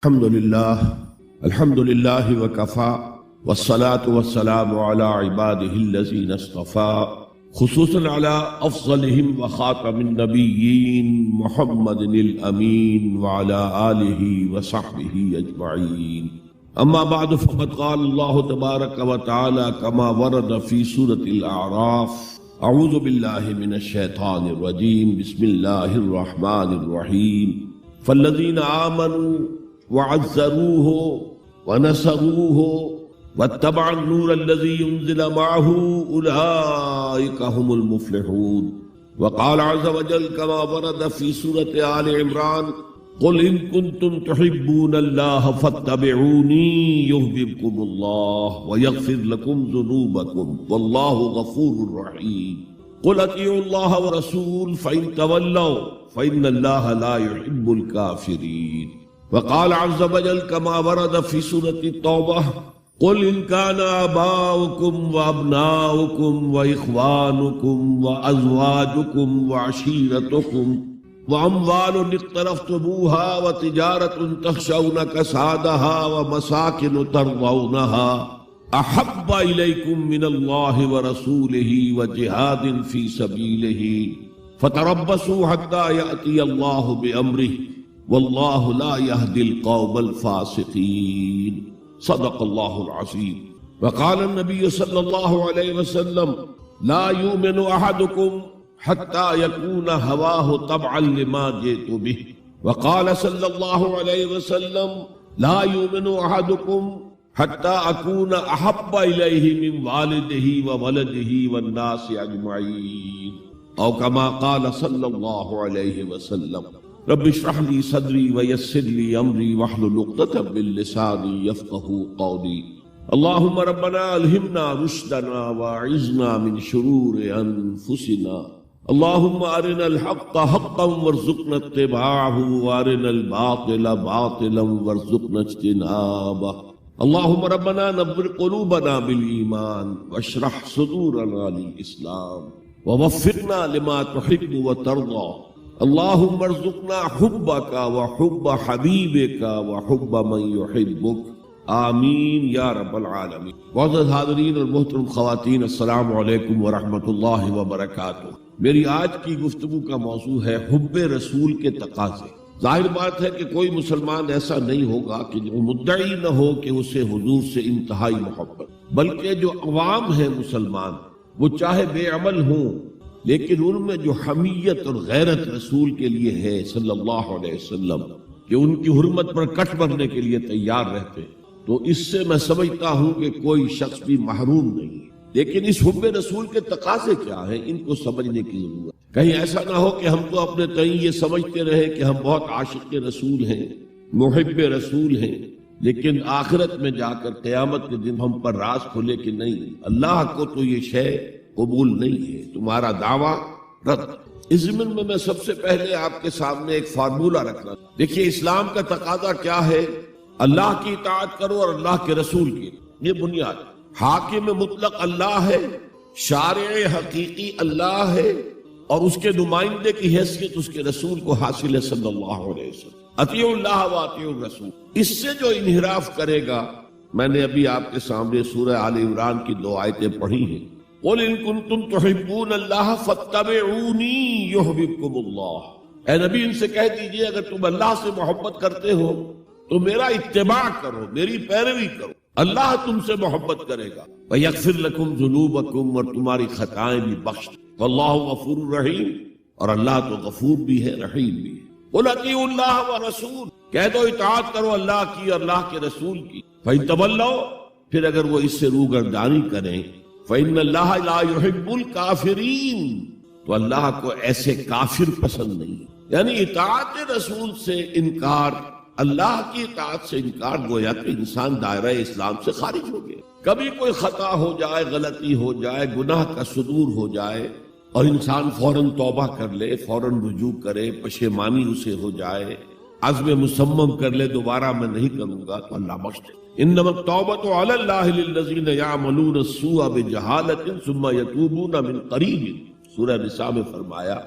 الحمد لله وكفى والصلاة والسلام على عباده الذين اصطفى خصوصا على أفضلهم وخاتم النبيين محمد الأمين وعلى آله وصحبه أجمعين. أما بعد فقد قال الله تبارك وتعالى كما ورد في سورة الأعراف: أعوذ بالله من الشيطان الرجيم بسم الله الرحمن الرحيم فالذين آمنوا وعزروه ونصروه واتبعوا النور الذي ينزل معه أولئك هم المفلحون. وقال عز وجل كما ورد في سورة آل عمران: قل إن كنتم تحبون الله فاتبعوني يحببكم الله ويغفر لكم ذنوبكم والله غفور رحيم. قل اطيعوا الله ورسول فإن تولوا فإن الله لا يحب الكافرين. وقال عز وجل كما ورد في سورة التوبة: قل إن كان آباؤكم وأبناؤكم وإخوانكم وأزواجكم وعشيرتكم وأموال اقترفتموها وتجارة تخشون كسادها ومساكن ترضونها أحب إليكم من الله ورسوله وجهاد في سبيله فتربصوا حتى يأتي الله بأمره والله لا يهدي القوم الفاسقين. صدق الله العظيم. وقال النبي صلى الله عليه وسلم: لا يؤمن أحدكم حتى يكون هواه طبعا لما جئت به. وقال صلى الله عليه وسلم: لا يؤمن أحدكم حتى أكون أحب إليه من والده وولده والناس أجمعين. أو كما قال صلى الله عليه وسلم. رب اشرح لي صدري ويسر لي أمري واحلل عقدة من لساني يفقهوا قولي. اللهم ربنا ألهمنا رشدنا واعذنا من شرور أنفسنا. اللهم أرنا الحق حقا وارزقنا اتباعه وأرنا الباطل باطلا وارزقنا اجتنابه. اللهم ربنا نور قلوبنا بالإيمان واشرح صدورنا للإسلام ووفقنا لما تحب وترضى. اللهم ارزقنا حبك وحب حبيبك وحب من يحبك. آمین یا رب العالمین. معزز حاضرین اور محترم خواتین، السلام علیکم ورحمۃ اللہ وبرکاتہ. میری آج کی گفتگو کا موضوع ہے حب رسول کے تقاضے. ظاہر بات ہے کہ کوئی مسلمان ایسا نہیں ہوگا کہ جو مدعی نہ ہو کہ اسے حضور سے انتہائی محبت، بلکہ جو عوام ہیں مسلمان وہ چاہے بے عمل ہوں لیکن ان میں جو حمیت اور غیرت رسول کے لیے ہے صلی اللہ علیہ وسلم کہ ان کی حرمت پر کٹ بھرنے کے لیے تیار رہتے، تو اس سے میں سمجھتا ہوں کہ کوئی شخص بھی محروم نہیں ہے. لیکن اس حب رسول کے تقاضے کیا ہیں، ان کو سمجھنے کی ضرورت. کہیں ایسا نہ ہو کہ ہم تو اپنے تئیں یہ سمجھتے رہے کہ ہم بہت عاشق رسول ہیں، محب رسول ہیں، لیکن آخرت میں جا کر قیامت کے دن ہم پر راز کھلے کہ نہیں، اللہ کو تو یہ شے قبول نہیں ہے، تمہارا دعویٰ رد. اس ضمن میں میں سب سے پہلے آپ کے سامنے ایک فارمولہ رکھنا. دیکھیے اسلام کا تقاضا کیا ہے؟ اللہ کی اطاعت کرو اور اللہ کے رسول کی. یہ بنیاد. حاکم مطلق اللہ ہے، شارع حقیقی اللہ ہے، اور اس کے نمائندے کی حیثیت اس کے رسول کو حاصل ہے صلی اللہ علیہ وسلم. اطیعوا اللہ و اطیعوا الرسول. اس سے جو انحراف کرے گا، میں نے ابھی آپ کے سامنے سورہ آل عمران کی 2 آیتیں پڑھی ہیں. قل ان کنتم تحبون اللہ فاتبعونی یحببکم اللہ. اے نبی ان سے کہہ دیجئے اگر تم اللہ سے محبت کرتے ہو تو میرا اتباع کرو، میری پیروی کرو، اللہ تم سے محبت کرے گا. وَيَغْفِرْ لَكُمْ ذُنُوبَكُمْ، اور تمہاری خطائیں بھی بخش. وَاللَّهُ غَفُورٌ رَحِيمٌ، اور اللہ تو غفور بھی ہے رحیم بھی ہے. قُلْ اطیعوا اللَّهَ وَرَسُولَهُ، کہہ دو اطاعت کرو اللہ کی اور اللہ کے رسول کی. فَإِن تَوَلَّوْا، پھر اگر وہ اس سے روگردانی کریں، فَإِنَّ اللَّهَ لَا يُحِبُّ الْكَافِرِينَ، تو اللہ کو ایسے کافر پسند نہیں. یعنی اطاعت رسول سے انکار، اللہ کی اطاعت سے انکار، گویا کہ انسان دائرہ اسلام سے خارج ہو گیا. کبھی کوئی خطا ہو جائے، غلطی ہو جائے، گناہ کا صدور ہو جائے اور انسان فوراً توبہ کر لے، فوراً رجوع کرے، پشیمانی اسے ہو جائے، عزم مصمم کر لے دوبارہ میں نہیں کروں گا، تو اللہ بخش دے. انما التوبۃ علی اللہ للذین یعملون السوء بجہالۃ ثم یتوبون من قریب. سورہ نساء میں فرمایا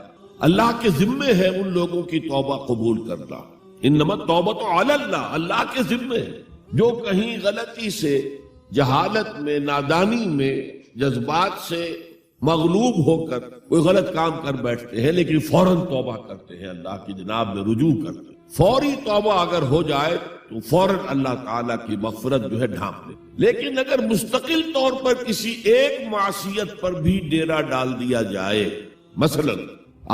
اللہ کے ذمے ہے ان لوگوں کی توبہ قبول کرنا انما التوبۃ علی اللہ، اللہ کے ذمے ہے۔ جو کہیں غلطی سے، جہالت میں، نادانی میں، جذبات سے مغلوب ہو کر کوئی غلط کام کر بیٹھتے ہیں لیکن فوراً توبہ کرتے ہیں، اللہ کی جناب میں رجوع کرتے ہیں، فوری توبہ اگر ہو جائے تو فوراً اللہ تعالیٰ کی مغفرت جو ہے ڈھانپ لے۔ لیکن اگر مستقل طور پر کسی ایک معصیت پر بھی ڈیرا ڈال دیا جائے، مثلا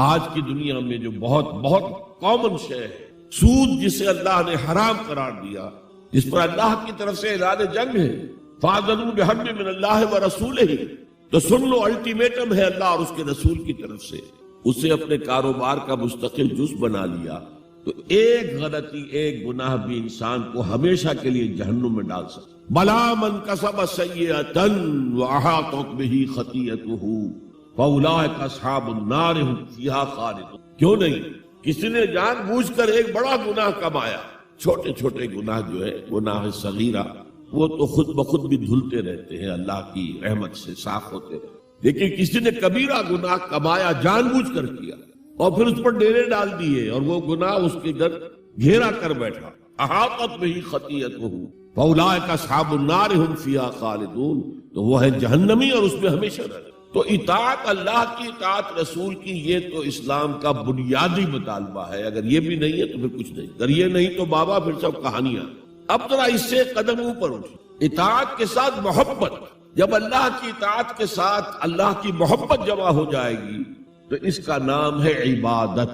آج کی دنیا میں جو بہت بہت کامن شے ہے سود، جسے اللہ نے حرام قرار دیا، جس پر اللہ کی طرف سے اعلان جنگ ہے، فَأَذَنُوا بِحَرْبٍ مِّنَ اللَّهِ وَرَسُولِهِ، تو سن لو الٹیمیٹم ہے اللہ اور اس کے رسول کی طرف سے، اسے اپنے کاروبار کا مستقل جز بنا لیا تو ایک غلطی، ایک گناہ بھی انسان کو ہمیشہ کے لیے جہنم میں ڈال سکتا۔ بلا من کسب سیئۃ واحاطت بہ خطیئتہ فاولئک اصحاب النار هم فیہا خالدون۔ کیوں نہیں؟ کسی نے جان بوجھ کر ایک بڑا گناہ کمایا، چھوٹے چھوٹے گناہ جو ہے گناہ صغیرہ وہ تو خود بخود بھی دھلتے رہتے ہیں، اللہ کی رحمت سے صاف ہوتے رہتے، لیکن کسی نے کبیرہ گناہ کمایا، جان بوجھ کر کیا اور پھر اس پر ڈیرے ڈال دیے اور وہ گناہ اس کے گھر گھیرا کر بیٹھا، احاطت بہ خطیئتہ فاولئک اصحاب النار هم فیہا خالدون، تو وہ ہے جہنمی اور اس میں ہمیشہ رہنا۔ تو اطاعت اللہ کی، اطاعت رسول کی، یہ تو اسلام کا بنیادی مطالبہ ہے۔ اگر یہ بھی نہیں ہے تو پھر کچھ نہیں، اگر یہ نہیں تو بابا پھر سب کہانیاں۔ اب ذرا اس سے قدم اوپر اٹھیں، اطاعت کے ساتھ محبت۔ جب اللہ کی اطاعت کے ساتھ اللہ کی محبت جمع ہو جائے گی تو اس کا نام ہے عبادت۔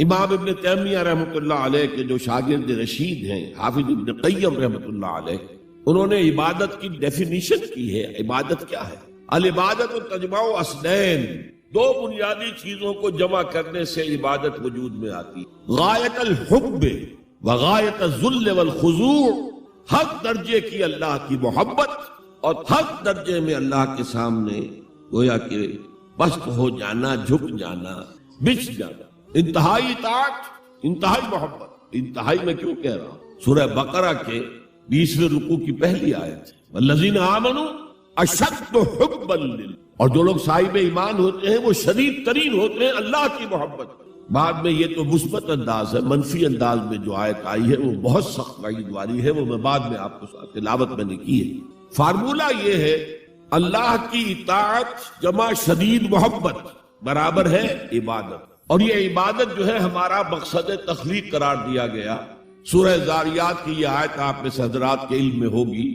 امام ابن تیمیہ رحمۃ اللہ علیہ کے جو شاگرد رشید ہیں، حافظ ابن قیم رحمۃ اللہ علیہ، انہوں نے عبادت کی ڈیفینیشن کی ہے۔ عبادت کیا ہے؟ العبادت تجمع اصلین، دو بنیادی چیزوں کو جمع کرنے سے عبادت وجود میں آتی ہے، غایت الحب وغایت الذل والخضوع، حق درجے کی اللہ کی محبت اور حق درجے میں اللہ کے سامنے گویا کہ پست ہو جانا، جھک جانا، بچ جانا، انتہائی اطاعت، انتہائی محبت۔ انتہائی میں کیوں کہہ رہا ہوں؟ سورہ بقرہ کے 20ویں رکوع کی پہلی آیت، والذین آمنوا اشد حبا للہ، اور جو لوگ صاحب ایمان ہوتے ہیں وہ شدید ترین ہوتے ہیں اللہ کی محبت۔ بعد میں یہ تو مثبت انداز ہے، منفی انداز میں جو آیت آئی ہے وہ بہت سخت وعید والی ہے، وہ میں بعد میں آپ کو تلاوت میں نے کی ہے۔ فارمولہ یہ ہے، اللہ کی اطاعت جمع شدید محبت برابر ہے عبادت، اور یہ عبادت جو ہے ہمارا مقصد تخلیق قرار دیا گیا۔ سورہ زاریات کی یہ آیت آپ میں سے حضرات کے علم میں ہوگی،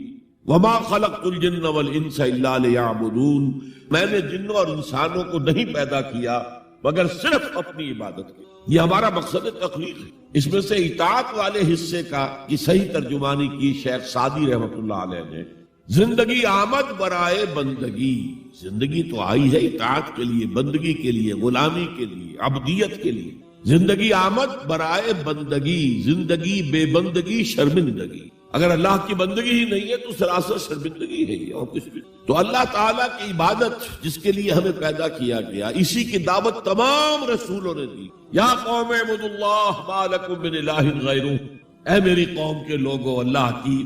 وَمَا خَلَقْتُ الْجِنَّ وَالْإِنسَ إِلَّا لِيَعْبُدُونَ، میں نے جنوں اور انسانوں کو نہیں پیدا کیا مگر صرف اپنی عبادت کی۔ یہ ہمارا مقصد تخلیق ہے۔ اس میں سے اطاعت والے حصے کا کی صحیح ترجمانی کی شیخ سعدی رحمۃ اللہ علیہ نے، زندگی آمد برائے بندگی، زندگی تو آئی ہے اطاعت کے لیے، بندگی کے لیے، غلامی کے لیے، عبدیت کے لیے۔ زندگی آمد برائے بندگی، زندگی بے بندگی شرمندگی۔ اگر اللہ کی بندگی ہی نہیں ہے تو سراسر شرمندگی ہے یہ، اور کچھ بھی۔ تو اللہ تعالیٰ کی عبادت جس کے لیے ہمیں پیدا کیا گیا، اسی کی دعوت تمام رسولوں نے دی۔ یا قوم اعبدوا اللہ ما لکم من الہ غیرہ، اے میری قوم کے لوگو اللہ کی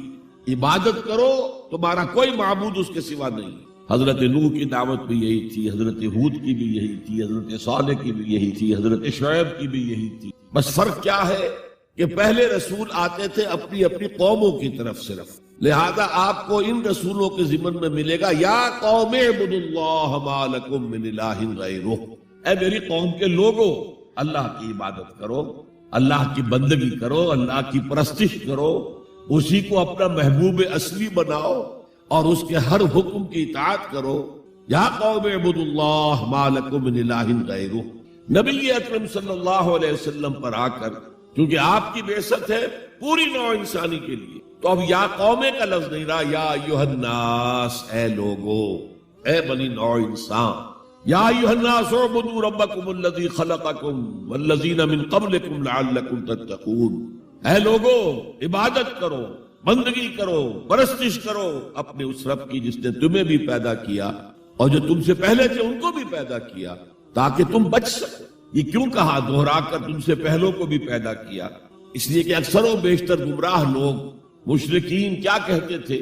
عبادت کرو، تمہارا کوئی معبود اس کے سوا نہیں۔ حضرت نوح کی دعوت بھی یہی تھی، حضرت ہود کی بھی یہی تھی، حضرت صالح کی بھی یہی تھی، حضرت شعیب کی بھی یہی تھی۔ بس فرق کیا ہے کہ پہلے رسول آتے تھے اپنی اپنی قوموں کی طرف صرف، لہذا آپ کو ان رسولوں کے ضمن میں ملے گا یا قوم اعبدوا اللہ ما لکم من الہ غیرہ، اے میری قوم کے لوگوں اللہ کی عبادت کرو، اللہ کی بندگی کرو، اللہ کی پرستش کرو، اسی کو اپنا محبوب اصلی بناؤ اور اس کے ہر حکم کی اطاعت کرو۔ یا قوم اعبدوا اللہ ما لکم من الہ غیرہ۔ نبی اکرم صلی اللہ علیہ وسلم پر آ کر، کیونکہ آپ کی بعثت ہے پوری نوع انسانی کے لیے، تو اب یا قومے کا لفظ نہیں رہا، یا ایھا الناس، اے لوگو، اے بنی نوع انسان، یا ایھا الناس اعبدوا ربکم الذی خلقکم والذین من قبلکم لعلکم تتقون، اے لوگو عبادت کرو، بندگی کرو، پرستش کرو اپنے اس رب کی جس نے تمہیں بھی پیدا کیا اور جو تم سے پہلے تھے ان کو بھی پیدا کیا تاکہ تم بچ سکو۔ یہ کیوں کہا دوہرا کر تم سے پہلوں کو بھی پیدا کیا؟ اس لیے کہ اکثر و بیشتر گمراہ لوگ مشرکین کیا کہتے تھے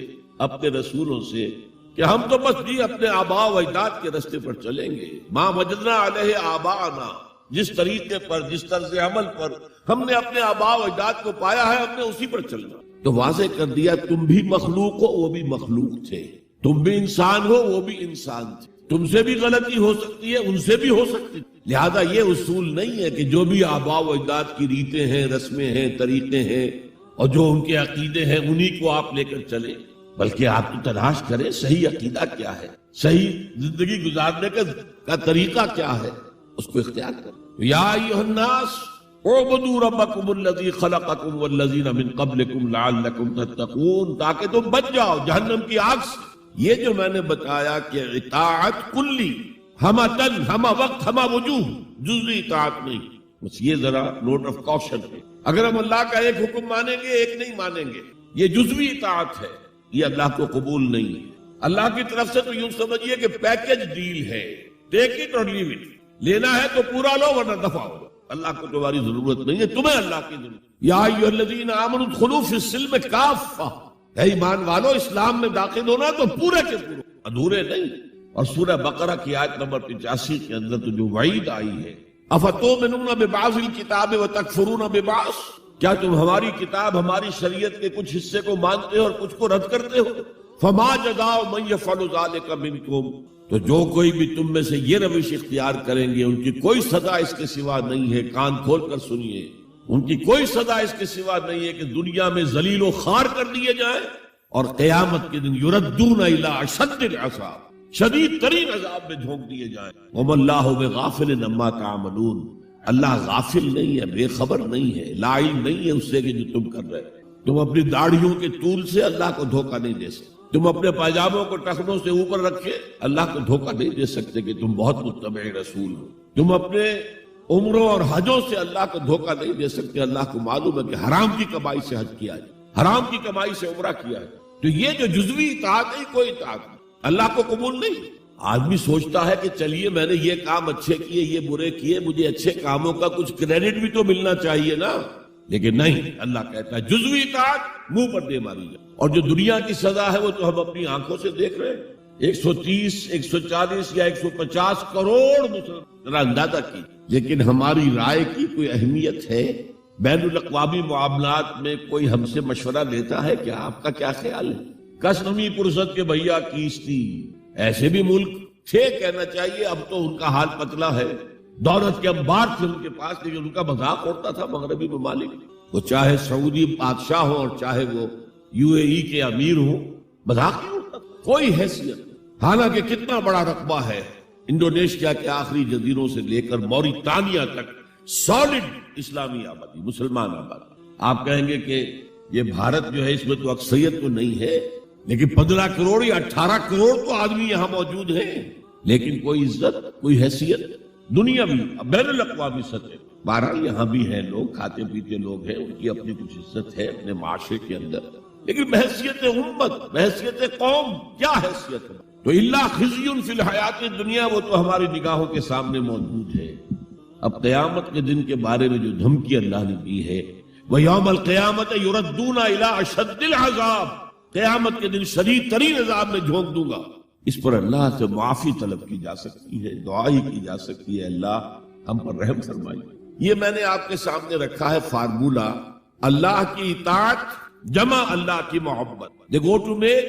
اپنے رسولوں سے کہ ہم تو بس جی اپنے آباء و اجداد کے رستے پر چلیں گے، ما وجدنا علیہ آباءنا، جس طریقے پر، جس طرز عمل پر ہم نے اپنے آباء و اجداد کو پایا ہے، ہم نے اسی پر چلنا۔ تو واضح کر دیا تم بھی مخلوق ہو، وہ بھی مخلوق تھے، تم بھی انسان ہو، وہ بھی انسان تھے، تم سے بھی غلطی ہو سکتی ہے، ان سے بھی ہو سکتی ہے۔ لہذا یہ اصول نہیں ہے کہ جو بھی آباء و اجداد کی ریتیں ہیں، رسمیں ہیں، طریقے ہیں اور جو ان کے عقیدے ہیں انہی کو آپ لے کر چلیں، بلکہ آپ تو تلاش کریں صحیح عقیدہ کیا ہے، صحیح زندگی گزارنے کا طریقہ کیا ہے، اس کو اختیار کریں۔ یا ایھا الناس اعبدوا ربکم الذی خلقکم والذین من قبلکم لعلکم تتقون، تاکہ تم بچ جاؤ جہنم کی آگ سے۔ یہ جو میں نے بتایا کہ اطاعت کلی، ہمہ تن، ہمہ وقت، ہمہ وجوہ، جزوی اطاعت نہیں، بس یہ ذرا نوٹ آف کوشن ہے۔ اگر ہم اللہ کا ایک حکم مانیں گے، ایک نہیں مانیں گے، یہ جزوی اطاعت ہے، یہ اللہ کو قبول نہیں ہے۔ اللہ کی طرف سے تو یوں سمجھیے کہ پیکج ڈیل ہے، ٹیک اٹ اور لیو اٹ، لینا ہے تو پورا لو ورنہ دفع ہو۔ اللہ کو تمہاری ضرورت نہیں ہے، تمہیں اللہ کی ضرورت۔ یا ایھا الذین آمنوا ادخلوا فی السلم کافہ، اے ایمان والو اسلام میں داخل ہونا تو پورے کے پورے، ادھورے نہیں۔ اور سورہ بقرہ کی آیت نمبر 85 کے اندر تو جو وعید آئی ہے، افتؤمنون ببعض الکتاب وتکفرون ببعض، کیا تم ہماری کتاب، ہماری شریعت کے کچھ حصے کو مانتے ہو اور کچھ کو رد کرتے ہو؟ فما جزاء من یفعل ذلک منکم، تو جو کوئی بھی تم میں سے یہ روش اختیار کریں گے ان کی کوئی سزا اس کے سوا نہیں ہے، کان کھول کر سنیے، ان کی کوئی سزا اس کے سوا نہیں ہے کہ دنیا میں ذلیل و خوار کر دیے جائیں اور قیامت کے دن یردون الی اشد العذاب، شدید ترین عذاب میں جھونک دیے جائیں۔ وما اللہ بغافل عما تعملون، اللہ غافل نہیں ہے، بے خبر نہیں ہے، لا علم نہیں ہے اس سے کہ جو تم کر رہے ہو۔ تم اپنی داڑھیوں کے طول سے اللہ کو دھوکہ نہیں دے سکتے، تم اپنے پاجاموں کو ٹخنوں سے اوپر رکھے اللہ کو دھوکہ نہیں دے سکتے کہ تم بہت متبع رسول ہو، تم اپنے عمروں اور حجوں سے اللہ کو دھوکہ نہیں دے سکتے، اللہ کو معلوم ہے کہ حرام کی کمائی سے حج کیا ہے، حرام کی کمائی سے عمرہ کیا ہے۔ تو یہ جو جزوی اطاعت ہے، کوئی اطاعت نہیں، اللہ کو قبول نہیں۔ آدمی سوچتا ہے کہ چلیے میں نے یہ کام اچھے کیے، یہ برے کیے، مجھے اچھے کاموں کا کچھ کریڈٹ بھی تو ملنا چاہیے نا، لیکن نہیں، اللہ کہتا ہے جزوی اطاعت منہ پر دے ماری جائے۔ اور جو دنیا کی سزا ہے وہ تو ہم اپنی آنکھوں سے دیکھ رہے ہیں، 130، 140 یا 150 کروڑ مسلمان، ذرا اندازہ کی۔ لیکن ہماری رائے کی کوئی اہمیت ہے؟ بین الاقوامی معاملات میں کوئی ہم سے مشورہ لیتا ہے کیا؟ آپ کا کیا خیال ہے؟ کس نمی پرست کے بھیا کیستی، ایسے بھی ملک تھے کہنا چاہیے، اب تو ان کا حال پتلا ہے، دولت کے انبار تھے ان کے پاس، لیکن ان کا مذاق اڑتا تھا مغربی ممالک، وہ چاہے سعودی بادشاہ ہو اور چاہے وہ UAE کے امیر ہوں، مذاق نہیں اڑتا، کوئی حیثیت نہیں۔ حالانکہ کتنا بڑا رقبہ ہے، انڈونیشیا کے آخری جزیروں سے لے کر موریتانیہ تک سالڈ اسلامی آبادی، مسلمان آبادی۔ آپ کہیں گے کہ یہ بھارت جو ہے اس میں تو اکثریت تو نہیں ہے، لیکن 15 کروڑ یا 18 کروڑ تو آدمی یہاں موجود ہیں، لیکن کوئی عزت، کوئی حیثیت دنیا بھی بین الاقوامی سطح۔ بہرحال یہاں بھی ہیں لوگ، کھاتے پیتے لوگ ہیں، ان کی اپنی کچھ عزت ہے اپنے معاشرے کے اندر، لیکن بحیثیت امت، بحیثیت قوم کیا حیثیت ہے؟ تو اللہ خزی فی الحیات دنیا، وہ تو ہماری نگاہوں کے سامنے موجود ہے۔ اب قیامت کے دن کے بارے میں جو دھمکی اللہ نے دی ہے، وَيَوْمَ الْقِيَامَةِ يُرَدُّونَ إِلَىٰ أَشَدِّ الْعَذَابِ، قیامت کے دن شدید ترین عذاب میں جھونک دوں گا۔ اس پر اللہ سے معافی طلب کی جا سکتی ہے، دعا ہی کی جا سکتی ہے، اللہ ہم پر رحم فرمائیے۔ یہ میں نے آپ کے سامنے رکھا ہے فارمولہ، اللہ کی اطاعت جمع اللہ کی محبت، دے گو ٹو میک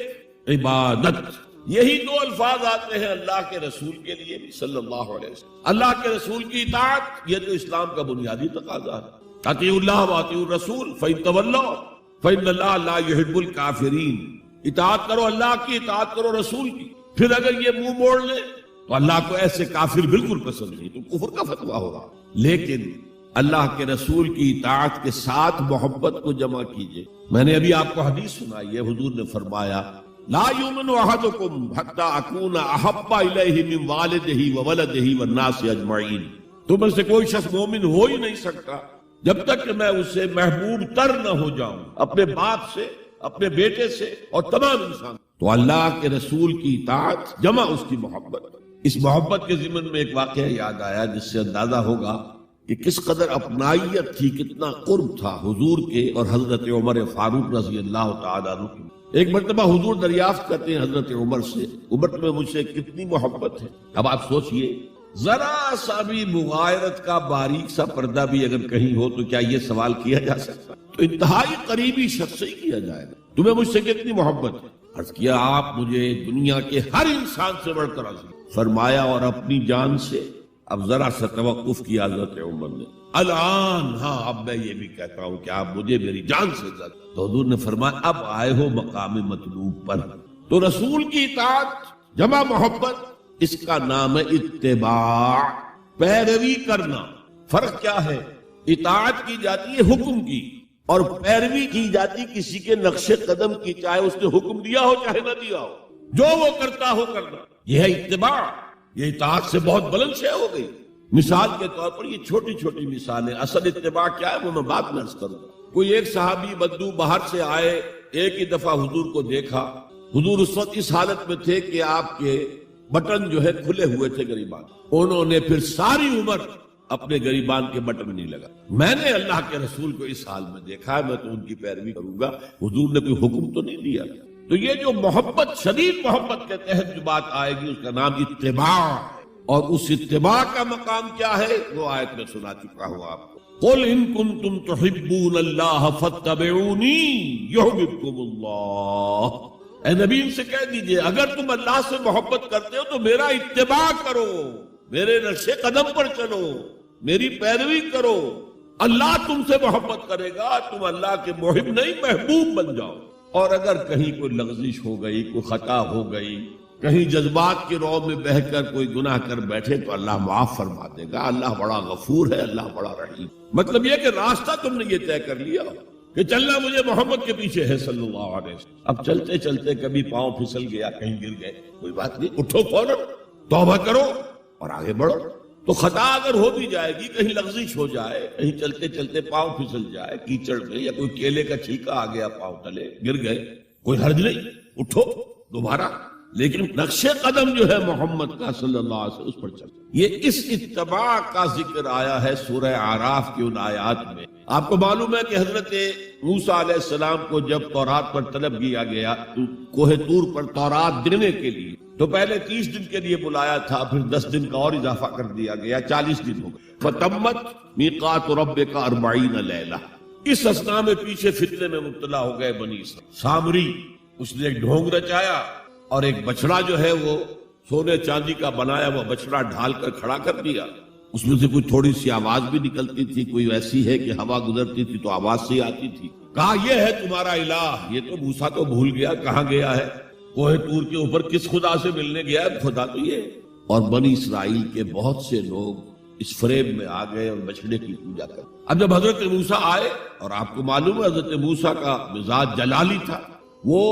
عبادت۔ یہی دو الفاظ آتے ہیں اللہ کے رسول کے لیے بھی صلی اللہ علیہ وسلم۔ اللہ کے رسول کی اطاعت، یہ تو اسلام کا بنیادی تقاضا ہے، اطیعوا اللہ واطیعوا الرسول فإن تولوا فإن اللہ لا يحب الکافرین۔ اطاعت کرو اللہ کی، اطاعت کرو رسول کی، پھر اگر یہ منہ موڑ لے تو اللہ کو ایسے کافر بالکل پسند نہیں، تو کفر کا فتویٰ ہوگا۔ لیکن اللہ کے رسول کی اطاعت کے ساتھ محبت کو جمع کیجئے۔ میں نے ابھی آپ کو حدیث سنائی ہے، حضور نے فرمایا لا یؤمن احدکم حتی اکون احب الیہ من والدہ وولدہ والناس اجمعین۔ تم میں سے کوئی شخص مومن ہو ہی نہیں سکتا جب تک کہ میں اسے محبوب تر نہ ہو جاؤں، اپنے باپ سے، اپنے بیٹے سے اور تمام انسان۔ تو اللہ کے رسول کی اطاعت جمع اس کی محبت۔ اس محبت کے ضمن میں ایک واقعہ یاد آیا جس سے اندازہ ہوگا کہ کس قدر اپنائیت تھی، کتنا قرب تھا حضور کے اور حضرت عمر فاروق رضی اللہ تعالیٰ عنہ کی۔ ایک مرتبہ حضور دریافت کرتے ہیں حضرت عمر سے، عمر میں مجھ سے کتنی محبت ہے۔ اب آپ سوچئے ذرا سا بھی مغایرت کا باریک سا پردہ بھی اگر کہیں ہو تو کیا یہ سوال کیا جا سکتا؟ تو انتہائی قریبی شخص سے ہی کیا جائے گا، تمہیں مجھ سے کتنی محبت ہے؟ عرض کیا آپ مجھے دنیا کے ہر انسان سے بڑھ کر عزیز۔ فرمایا اور اپنی جان سے؟ اب ذرا سا توقف کیا حضرت عمر نے، الان ہاں اب میں یہ بھی کہتا ہوں کہ آپ مجھے میری جان سے زیادہ۔ تو حضور نے فرمایا اب آئے ہو مقام مطلوب پر، تو رسول کی اطاعت جمع محبت، اس کا نام ہے اتباع، پیروی کرنا۔ فرق کیا ہے؟ اطاعت کی جاتی ہے حکم کی، اور پیروی کی جاتی کسی کے نقش قدم کی، چاہے اس نے حکم دیا ہو چاہے نہ دیا ہو، جو وہ کرتا ہو کرنا، یہ ہے اتباع۔ یہ اطاعت سے بہت بلند شے ہو گئی۔ مثال کے طور پر یہ چھوٹی چھوٹی مثالیں، اصل اتباع کیا ہے وہ میں بعد میں عرض کروں گا۔ کوئی ایک صحابی بدو باہر سے آئے، ایک ہی دفعہ حضور کو دیکھا، حضور اس وقت اس حالت میں تھے کہ آپ کے بٹن جو ہے کھلے ہوئے تھے گریبان، انہوں نے پھر ساری عمر اپنے گریبان کے بٹن نہیں لگا۔ میں نے اللہ کے رسول کو اس حال میں دیکھا ہے، میں تو ان کی پیروی کروں گا، حضور نے کوئی حکم تو نہیں دیا۔ تو یہ جو محبت، شدید محبت کے تحت جو بات آئے گی اس کا نام اتباع ہے، اور اس اتباع کا مقام کیا ہے وہ آیت میں سنا چکا ہوں آپ کو۔ قل ان کنتم تحبون اللہ فاتبعونی یحببکم اللہ، اے نبی ان سے کہہ دیجئے اگر تم اللہ سے محبت کرتے ہو تو میرا اتباع کرو، میرے نقش قدم پر چلو، میری پیروی کرو، اللہ تم سے محبت کرے گا، تم اللہ کے محب نہیں محبوب بن جاؤ۔ اور اگر کہیں کوئی لغزش ہو گئی، کوئی خطا ہو گئی، کہیں جذبات کے رو میں بہہ کر کوئی گناہ کر بیٹھے تو اللہ معاف فرما دے گا، اللہ بڑا غفور ہے، اللہ بڑا رحیم۔ مطلب یہ کہ راستہ تم نے یہ طے کر لیا کہ چلنا مجھے محمد کے پیچھے ہے صلی اللہ علیہ وسلم، اب چلتے چلتے کبھی پاؤں پھسل گیا، کہیں گر گئے، کوئی بات نہیں، اٹھو فوراً، توبہ کرو اور آگے بڑھو۔ تو خطا اگر ہو بھی جائے گی، کہیں لغزش ہو جائے، کہیں چلتے چلتے پاؤں پھسل جائے کیچڑ میں، یا کوئی کیلے کا چھلکا آ گیا پاؤں تلے، گر گئے، کوئی حرج نہیں، اٹھو دوبارہ، لیکن نقش قدم جو ہے محمد کا صلی اللہ علیہ وسلم اس پر چل۔ یہ اس اتباع کا ذکر آیا ہے سورہ اعراف کی ان آیات میں۔ آپ کو معلوم ہے کہ حضرت موسیٰ علیہ السلام کو جب تورات پر طلب کیا گیا کوہ طور پر تورات دینے کے لیے، تو پہلے 30 دن کے لیے بلایا تھا، پھر 10 دن کا اور اضافہ کر دیا گیا، 40 دن ہو گئے۔ فَتَمَّتْ مِيقَاتُ رَبِّكَ 40 لَيْلَةً۔ اس اثنا میں پیچھے فتنے میں مبتلا ہو گئے بنی اسرائیل۔ سامری اس نے ایک ڈھونگ رچایا اور ایک بچڑا جو ہے وہ سونے چاندی کا بنایا وہ بچڑا ڈھال کر کھڑا کر دیا، اس میں سے کوئی تھوڑی سی آواز بھی نکلتی تھی، کوئی ایسی ہے کہ ہوا گزرتی تھی تو آواز سے آتی تھی۔ کہا یہ ہے تمہارا الہ۔ یہ تو موسیٰ تو بھول گیا کہاں گیا ہے، کوہ طور کے اوپر کس خدا سے ملنے گیا ہے، خدا تو یہ ہے۔ اور بنی اسرائیل کے بہت سے لوگ اس فریب میں آ گئے اور بچڑے کی پوجا کر۔ اب جب حضرت موسیٰ آئے، اور آپ کو معلوم ہے حضرت موسیٰ کا مزاج جلالی تھا، وہ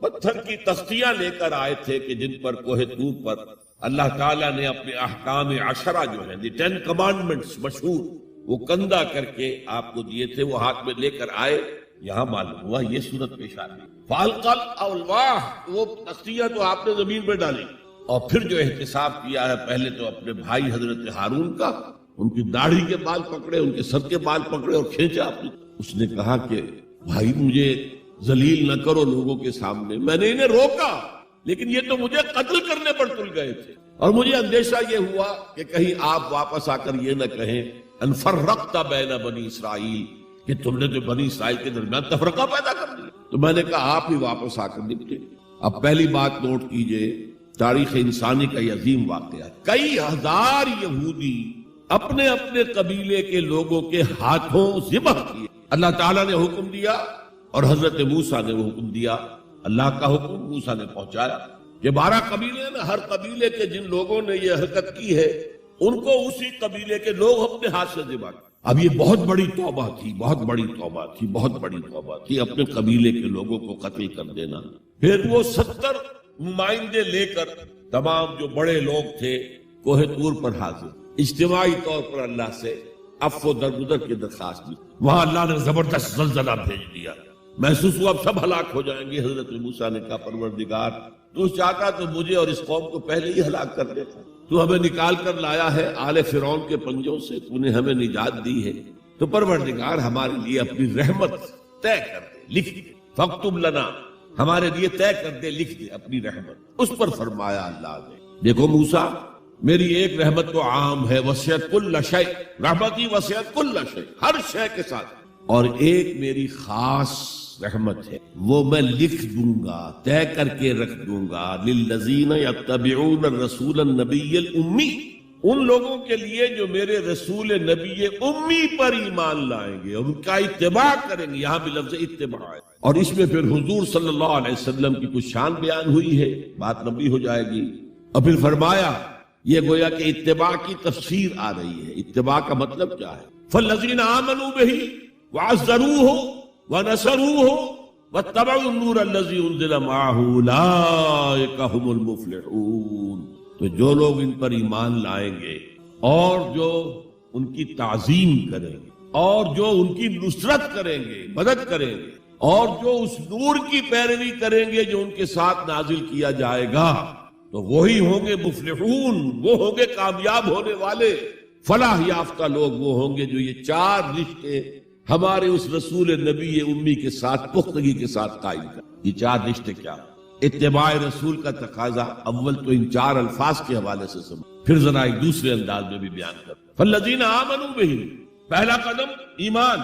پتھر کی تختیاں لے کر آئے تھے کہ جن پر کوہ طور پر اللہ تعالیٰ نے اپنے احکام 10 جو ہیں 10 کمانڈمنٹس مشہور، وہ کندہ کر کے آپ کو دیے تھے، وہ ہاتھ میں لے کر آئے۔ یہاں معلوم ہوا یہ صورت پیش آ گئی، فالقل الواح، وہ تختیاں تو آپ نے زمین پہ ڈالی، اور پھر جو احتساب کیا ہے پہلے تو اپنے بھائی حضرت ہارون کا، ان کی داڑھی کے بال پکڑے، ان کے سر کے بال پکڑے اور کھینچا اپنے۔ اس نے کہا کہ بھائی مجھے ذلیل نہ کرو لوگوں کے سامنے، میں نے انہیں روکا لیکن یہ تو مجھے قتل کرنے پر تل گئے تھے، اور مجھے اندیشہ یہ ہوا کہ کہیں آپ واپس آ کر یہ نہ کہیں ان فرقت بین بنی اسرائیل، کہ تم نے تو بنی اسرائیل کے درمیان تفرقہ پیدا کر دیا۔ تو میں نے کہا آپ ہی واپس آ کر نپٹے۔ اب پہلی بات نوٹ کیجئے، تاریخ انسانی کا یہ عظیم واقعہ، کئی ہزار یہودی اپنے اپنے قبیلے کے لوگوں کے ہاتھوں ذبح کیے۔ اللہ تعالیٰ نے حکم دیا اور حضرت موسیٰ نے وہ حکم دیا، اللہ کا حکم موسیٰ نے پہنچایا۔ یہ 12 قبیلے ہیں، ہر قبیلے کے جن لوگوں نے یہ حرکت کی ہے ان کو اسی قبیلے کے لوگ اپنے ہاتھ سے ذبح کر۔ اب یہ بہت بڑی توبہ تھی، بہت بڑی توبہ تھی، بہت بڑی توبہ تھی، اپنے قبیلے کے لوگوں کو قتل کر دینا۔ پھر وہ 70 نمائندے لے کر تمام جو بڑے لوگ تھے کوہ طور پر حاضر، اجتماعی طور پر اللہ سے عفو و درگزر کی درخواست دی۔ وہاں اللہ نے زبردست زلزلہ بھیج دیا، محسوس ہوا اب سب ہلاک ہو جائیں گے۔ حضرت موسیٰ نے کہا پروردگار تو چاہتا تو مجھے اور اس قوم کو پہلے ہی ہلاک کر دیتا، تو ہمیں نکال کر لایا ہے آل فرعون کے پنجوں سے، تو نے ہمیں نجات دی ہے، تو پروردگار ہمارے لیے اپنی رحمت طے کر دے، لکھ دے، فاکتب لنا، ہمارے لیے طے کر دے، لکھ دے اپنی رحمت۔ اس پر فرمایا اللہ نے، دیکھو موسیٰ میری ایک رحمت تو عام ہے، وسعت کل شیء، رحمتی وسعت کل شیء، ہر شے کے ساتھ، اور ایک میری خاص رحمت ہے، وہ میں لکھ دوں گا، طے کر کے رکھ دوں گا، للذین یتبعون الرسول النبی الامی، ان لوگوں کے لیے جو میرے رسول نبی امی پر ایمان لائیں گے اور ان کا اتباع کریں گے۔ یہاں بھی لفظ اتباع ہے، اور اس میں پھر حضور صلی اللہ علیہ وسلم کی کچھ شان بیان ہوئی ہے، بات لمبی ہو جائے گی، اور پھر فرمایا یہ گویا کہ اتباع کی تفسیر آ رہی ہے۔ اتباع کا مطلب کیا ہے؟ فالذین آمنوا بہ وعزروہ ونصروہ واتبعوا النور الذی انزل معہ اولئک هم المفلحون۔ تو جو لوگ ان پر ایمان لائیں گے اور جو ان کی تعظیم کریں گے اور جو ان کی نصرت کریں گے، مدد کریں گے، اور جو اس نور کی پیروی کریں گے جو ان کے ساتھ نازل کیا جائے گا، تو وہی ہوں گے مفلحون، وہ ہوں گے کامیاب ہونے والے، فلاح یافتہ لوگ وہ ہوں گے جو یہ چار رشتے ہمارے اس رسول نبی امی کے ساتھ پختگی کے ساتھ قائم کریں۔ یہ چار رشتے کیا؟ اتباع رسول کا تقاضا اول تو ان چار الفاظ کے حوالے سے سمجھ، پھر ذرا ایک دوسرے انداز میں بھی بیان کر۔ فالذین آمنوا بہ، پہلا قدم ایمان،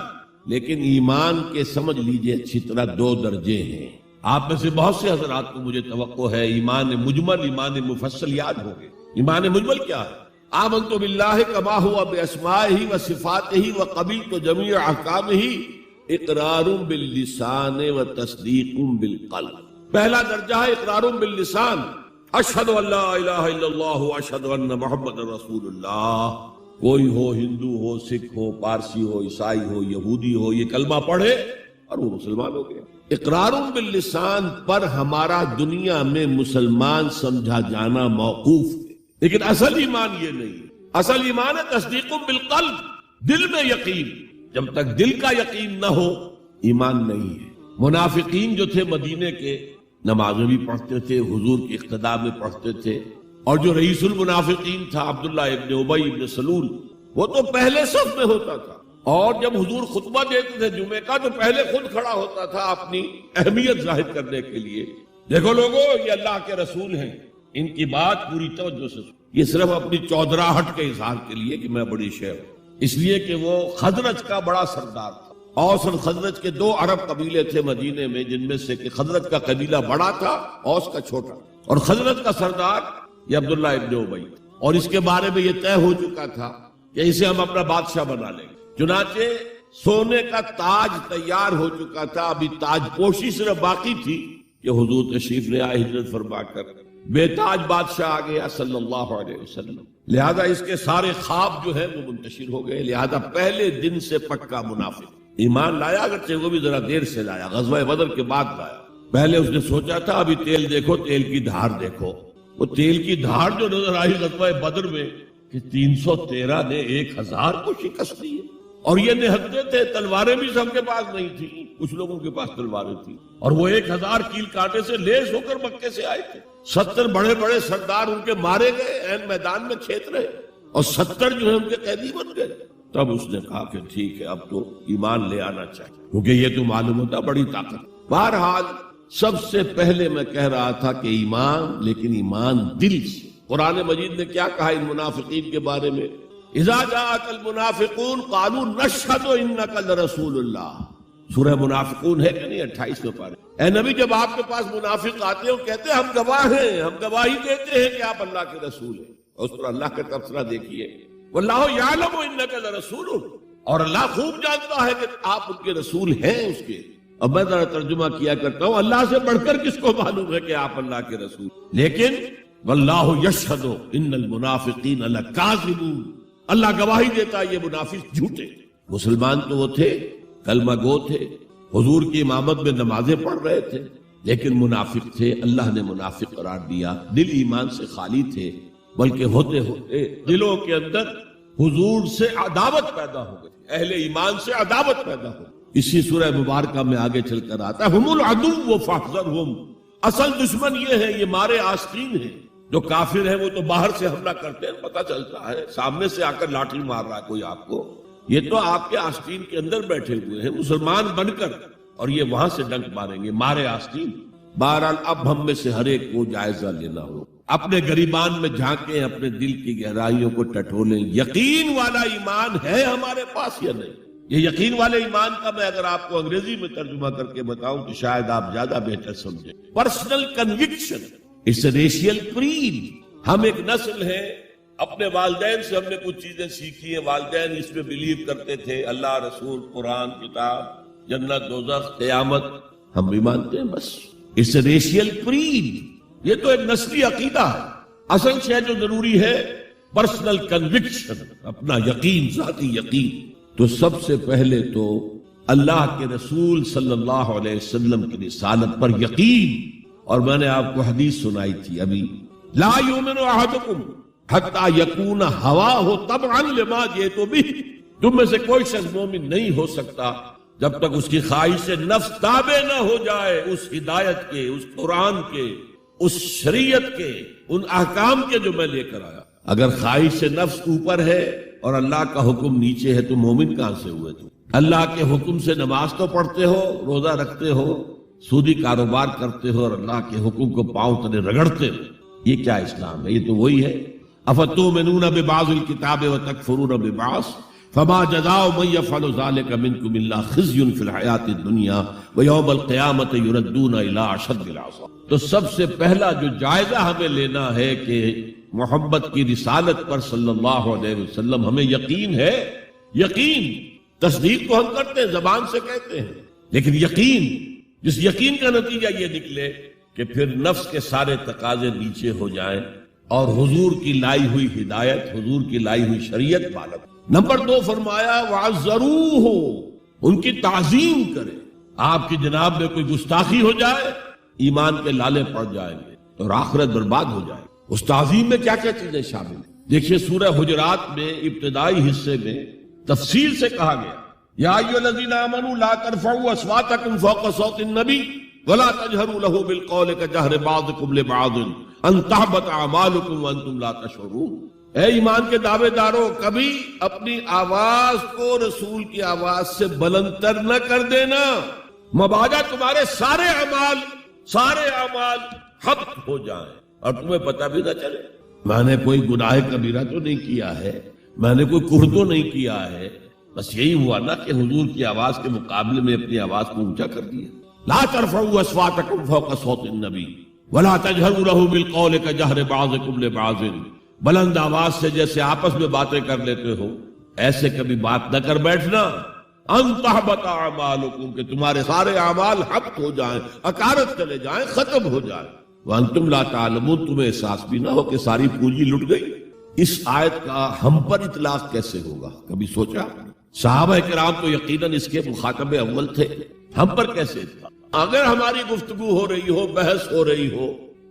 لیکن ایمان کے سمجھ لیجئے اچھی طرح دو درجے ہیں۔ آپ میں سے بہت سے حضرات کو مجھے توقع ہے ایمان مجمل، ایمان مفصل یاد ہوں گے۔ ایمان مجمل کیا ہے؟ آمنت باللہ کما ہوا باسمائہ وصفاتہ وقبلت جمیع احکامہ، اقرار باللسان وتصدیق بالقلب۔ پہلا درجہ ہے اقرار باللسان، اشہد ان لا الہ الا اللہ اشہد ان محمد رسول اللہ۔ کوئی ہو، ہندو ہو، سکھ ہو، پارسی ہو، عیسائی ہو، یہودی ہو، یہ کلمہ پڑھے اور وہ مسلمان ہو گیا۔ اقرار باللسان پر ہمارا دنیا میں مسلمان سمجھا جانا موقوف ہے، لیکن اصل ایمان یہ نہیں ہے۔ اصل ایمان ہے تصدیق بالقلب، دل میں یقین۔ جب تک دل کا یقین نہ ہو ایمان نہیں ہے۔ منافقین جو تھے مدینے کے، نمازیں بھی پڑھتے تھے، حضور کی اقتداء میں پڑھتے تھے، اور جو رئیس المنافقین تھا عبداللہ ابن ابی ابن سلول، وہ تو پہلے صف میں ہوتا تھا، اور جب حضور خطبہ دیتے تھے جمعے کا تو پہلے خود کھڑا ہوتا تھا اپنی اہمیت ظاہر کرنے کے لیے۔ دیکھو لوگوں، یہ اللہ کے رسول ہیں، ان کی بات پوری توجہ سے سنو۔ یہ صرف اپنی چودراہٹ کے اظہار کے لیے کہ میں بڑی شے ہوں، اس لیے کہ وہ خزرج کا بڑا سردار تھا۔ اوس اور خزرج کے دو عرب قبیلے تھے مدینے میں، جن میں سے کہ خزرج کا قبیلہ بڑا تھا، اوس کا چھوٹا، اور خزرج کا سردار یہ عبداللہ ابن ابی، اور اس کے بارے میں یہ طے ہو چکا تھا کہ اسے ہم اپنا بادشاہ بنا لیں گے۔ چنانچہ سونے کا تاج تیار ہو چکا تھا، ابھی تاج پوشی صرف باقی تھی کہ حضور تشریف لے آئے ہجرت فرما کر، بے تاج بادشاہ آ گیا صلی اللہ علیہ وسلم۔ لہذا اس کے سارے خواب جو ہے وہ منتشر ہو گئے، لہذا پہلے دن سے پکا منافق۔ ایمان لایا اگرچہ وہ بھی ذرا دیر سے لایا، غزوہ بدر کے بعد لایا۔ پہلے اس نے سوچا تھا ابھی تیل دیکھو، تیل کی دھار دیکھو۔ وہ تیل کی دھار جو نظر آئی غزوہ بدر میں کہ 313 نے 1000 کو شکست دی ہے، اور یہ نہتے تھے، تلواریں بھی سب کے پاس نہیں تھیں، کچھ لوگوں کے پاس تلواریں تھیں، اور وہ 1000 کیل کانٹے سے لیس ہو کر مکے سے آئے تھے۔ 70 بڑے بڑے سردار ان کے مارے گئے، عین میدان میں کھیت رہے، اور 70 جو ہے ان کے قیدی بن گئے۔ تب اس نے کہا کہ ٹھیک ہے، اب تو ایمان لے آنا چاہیے، کیونکہ یہ تو معلوم ہوتا بڑی طاقت۔ بہرحال سب سے پہلے میں کہہ رہا تھا کہ ایمان، لیکن ایمان دل سے۔ قرآن مجید نے کیا کہا ان منافقین کے بارے میں؟ اذا جاءك المنافقون قالوا نشهد انك لرسول اللہ۔ سورہ منافقون ہے کہ نہیں؟ 28 پارہ۔ اے نبی، جب آپ کے پاس منافق آتے ہیں وہ کہتے ہیں ہم گواہ ہیں، ہم گواہی دیتے ہیں کہ آپ اللہ کے رسول ہیں، اور اس پر اللہ کا تبصرہ دیکھیے، واللہ یعلم انک لرسولہ، اور اللہ خوب جانتا ہے کہ آپ ان کے رسول ہیں اس کے۔ اب میں ذرا ترجمہ کیا کرتا ہوں، اللہ سے بڑھ کر کس کو معلوم ہے کہ آپ اللہ کے رسول، لیکن واللہ یشہد ان المنافقین لکاذبون، اللہ گواہی دیتا ہے یہ منافق جھوٹے۔ مسلمان تو وہ تھے، کلمہ گو تھے، حضور کی امامت میں نمازیں پڑھ رہے تھے، لیکن منافق تھے، اللہ نے منافق قرار دیا۔ دل ایمان سے خالی تھے، بلکہ ہوتے ہوتے دلوں کے اندر حضور سے عداوت پیدا ہو گئی، اہل ایمان سے عداوت پیدا ہو گئی۔ اسی سورہ مبارکہ میں آگے چل کر آتا ہے ہم العدو فاحذرہم، اصل دشمن یہ ہے، یہ مارے آستین ہیں۔ جو کافر ہیں وہ تو باہر سے حملہ کرتے ہیں، پتہ چلتا ہے، سامنے سے آ کر لاٹھی مار رہا ہے کوئی آپ کو، یہ تو آپ کے آستین کے اندر بیٹھے ہوئے ہیں مسلمان بن کر، اور یہ وہاں سے ڈنک ماریں گے، مارے آستین۔ بہرحال اب ہم میں سے ہر ایک کو جائزہ لینا ہو۔ اپنے گریبان میں جھانکیں، اپنے دل کی گہرائیوں کو ٹٹولیں، یقین والا ایمان ہے ہمارے پاس یا نہیں؟ یہ یقین والے ایمان کا میں اگر آپ کو انگریزی میں ترجمہ کر کے بتاؤں تو شاید آپ زیادہ بہتر سمجھیں۔ Personal conviction, it's a racial creed. ہم ایک نسل ہے، اپنے والدین سے ہم نے کچھ چیزیں سیکھی ہیں، والدین اس میں بلیو کرتے تھے، اللہ، رسول، قرآن، کتاب، جنت، دوزخ، قیامت، ہم بھی مانتے ہیں، بس اٹس اے ریشیل کریڈ۔ یہ تو ایک نسلی عقیدہ ہے۔ اصل شے جو ضروری ہے پرسنل کنوکشن، اپنا یقین، ذاتی یقین۔ تو سب سے پہلے تو اللہ کے رسول صلی اللہ علیہ وسلم کی رسالت پر یقین۔ اور میں نے آپ کو حدیث سنائی تھی ابھی، لا یؤمن احدکم حتی یکون ہواہ تبعا لما جئت بہ، تم میں سے کوئی شخص مومن نہیں ہو سکتا جب تک اس کی خواہش نفس تابع نہ ہو جائے اس ہدایت کے، اس قرآن کے، اس شریعت کے، ان احکام کے جو میں لے کر آیا۔ اگر خواہش نفس اوپر ہے اور اللہ کا حکم نیچے ہے تو مومن کہاں سے ہوئے تم؟ اللہ کے حکم سے نماز تو پڑھتے ہو، روزہ رکھتے ہو، سودی کاروبار کرتے ہو، اور اللہ کے حکم کو پاؤں تلے رگڑتے ہو، یہ کیا اسلام ہے؟ یہ تو وہی ہے، افتؤمنون ببعض الکتاب وتکفرون ببعض فما جزاء من يفعل ذلك منكم الا خزي في الحیاۃ الدنیا ویوم القیامۃ یردون الی اشد العذاب۔ تو سب سے پہلا جو جائزہ ہمیں لینا ہے کہ محمد کی رسالت پر صلی اللہ علیہ وسلم ہمیں یقین ہے۔ یقین، تصدیق تو ہم کرتے ہیں، زبان سے کہتے ہیں، لیکن یقین، جس یقین کا نتیجہ یہ نکلے کہ پھر نفس کے سارے تقاضے نیچے ہو جائیں اور حضور کی لائی ہوئی ہدایت، حضور کی لائی ہوئی شریعت پالو۔ نمبر 2 فرمایا وَعَزَّرُوهُ، ان کی تعظیم کرے۔ آپ کی جناب میں کوئی گستاخی ہو جائے، ایمان کے لالے پڑ جائیں گے اور آخرت برباد ہو جائے۔ اس تعظیم میں کیا کیا چیزیں شامل ہیں؟ دیکھیے سورہ حجرات میں ابتدائی حصے میں تفصیل سے کہا گیا، یا ایھا الذین آمنوا لا ترفعوا اصواتکم فوق صوت النبی ولا تجہروا لہ بالقول کجہر بعضکم لبعض ان تحبط اعمالکم وانتم لا تشعرون۔ اے ایمان کے دعوے دارو، کبھی اپنی آواز کو رسول کی آواز سے بلند تر نہ کر دینا، مبادا تمہارے سارے اعمال حبط ہو جائیں اور تمہیں پتہ بھی نہ چلے۔ میں نے کوئی گناہ کبیرہ تو نہیں کیا ہے، میں نے کوئی کفر تو نہیں کیا ہے، بس یہی ہوا نا کہ حضور کی آواز کے مقابلے میں اپنی آواز کو اونچا کر دیا۔ لا ترفعوا اصواتکم فوق صوت النبی ولا تجہروا لہ بالقول کجہر بعضکم لبعض، بلند آواز سے جیسے آپس میں باتیں کر لیتے ہو ایسے کبھی بات نہ کر بیٹھنا، ان تحبط اعمالکم، کہ تمہارے سارے اعمال حبط ہو جائیں، اکارت چلے جائیں، ختم ہو جائیں، وانتم لا تعلمون، تمہیں احساس بھی نہ ہو کہ ساری پونجی لٹ گئی۔ اس آیت کا ہم پر اطلاق کیسے ہوگا؟ کبھی سوچا؟ صحابہ کرام تو یقیناً اس کے مخاطب اول تھے، ہم پر کیسے اطلاق؟ اگر ہماری گفتگو ہو رہی ہو، بحث ہو رہی ہو،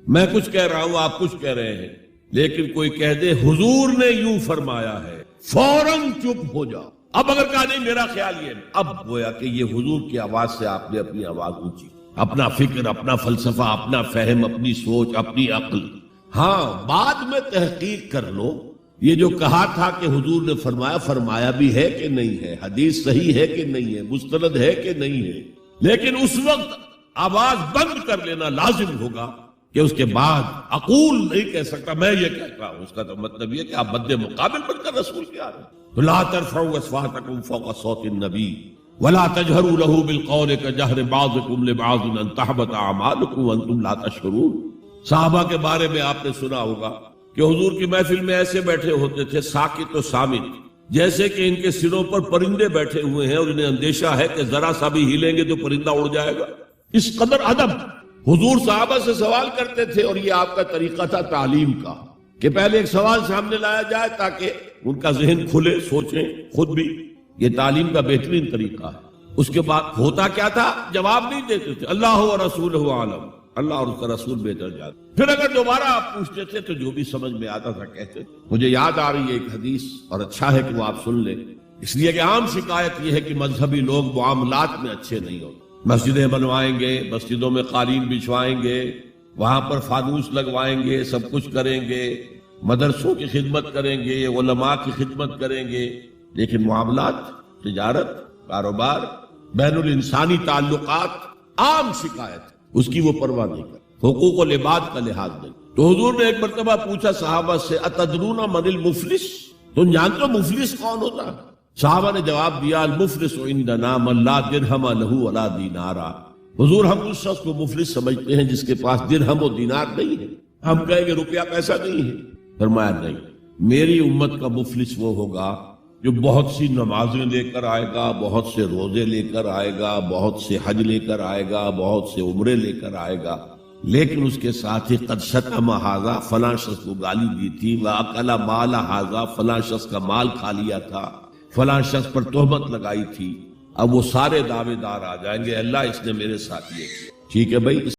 میں کچھ کہہ رہا ہوں، آپ کچھ کہہ رہے ہیں، لیکن کوئی کہہ دے حضور نے یوں فرمایا ہے، فوراً چپ ہو جاؤ۔ اب اگر کہا نہیں میرا خیال یہ ہے، اب گویا کہ یہ حضور کی آواز سے آپ نے اپنی آواز اونچی، اپنا فکر، اپنا فلسفہ، اپنا فہم، اپنی سوچ، اپنی عقل۔ ہاں بعد میں تحقیق کر لو، یہ جو کہا تھا کہ حضور نے فرمایا بھی ہے کہ نہیں ہے، حدیث صحیح ہے کہ نہیں ہے، مستند ہے کہ نہیں ہے، لیکن اس وقت آواز بند کر لینا لازم ہوگا کہ اس کے بعد اقول نہیں کہہ سکتا میں یہ کہتا ہوں۔ اس کا تو مطلب یہ کہ آپ مد مقابل بن کر رسول کے آ رہے ہیں۔ لا ترفعوا اصواتکم فوق صوت النبی ولا تجہروا لہ بالقول کجہر بعضکم لبعض ان تحبط اعمالکم وانتم لا تشعرون۔ صحابہ کے بارے میں آپ نے سنا ہوگا کہ حضور کی محفل میں ایسے بیٹھے ہوتے تھے ساکت و صامت، جیسے کہ ان کے سروں پر پرندے بیٹھے ہوئے ہیں اور انہیں اندیشہ ہے کہ ذرا سا بھی ہلیں گے تو پرندہ اڑ جائے گا۔ اس قدر ادب حضور صحابہ سے سوال کرتے تھے، اور یہ آپ کا طریقہ تھا تعلیم کا کہ پہلے ایک سوال سامنے لایا جائے تاکہ ان کا ذہن کھلے، سوچیں خود بھی۔ یہ تعلیم کا بہترین طریقہ ہے۔ اس کے بعد ہوتا کیا تھا؟ جواب نہیں دیتے تھے، اللہ و رسولہ عالم، اللہ اور اس کا رسول بہتر جانتے۔ پھر اگر دوبارہ آپ پوچھتے تھے تو جو بھی سمجھ میں آتا تھا کہتے تھے۔ مجھے یاد آ رہی ہے ایک حدیث، اور اچھا ہے کہ وہ آپ سن لیں، اس لیے کہ عام شکایت یہ ہے کہ مذہبی لوگ معاملات میں اچھے نہیں ہوتے۔ مسجدیں بنوائیں گے، مسجدوں میں قالین بچھوائیں گے، وہاں پر فانوس لگوائیں گے، سب کچھ کریں گے، مدرسوں کی خدمت کریں گے، علماء کی خدمت کریں گے، لیکن معاملات، تجارت، کاروبار، بین الانسانی تعلقات، عام شکایت، اس کی وہ پرواہ نہیں کرتے۔ حقوق العباد کا لحاظ نہیں. تو حضور نے ایک مرتبہ پوچھا صحابہ سے اتدرون من المفلس، تم جانتے ہو مفلس کون ہوتا ہے؟ صحابہ نے جواب دیا المفلس عندنا من لا درہم لہ ولا دینارا. حضور ہم اس شخص کو مفلس سمجھتے ہیں جس کے پاس درہم و دینار نہیں ہے. ہم کہیں گے روپیہ پیسہ نہیں ہے. فرمایا نہیں، میری امت کا مفلس وہ ہوگا جو بہت سی نمازیں لے کر آئے گا، بہت سے روزے لے کر آئے گا، بہت سے حج لے کر آئے گا، بہت سے عمرے لے کر آئے گا، لیکن اس کے ساتھ ہی قد شتم ھذا، فلاں شخص کو گالی دی تھی، واکل مال ھذا، فلاں شخص کا مال کھا لیا تھا، فلاں شخص پر تہمت لگائی تھی. اب وہ سارے دعوے دار آ جائیں گے اللہ اس نے میرے ساتھ یہ کیا. ٹھیک ہے بھائی.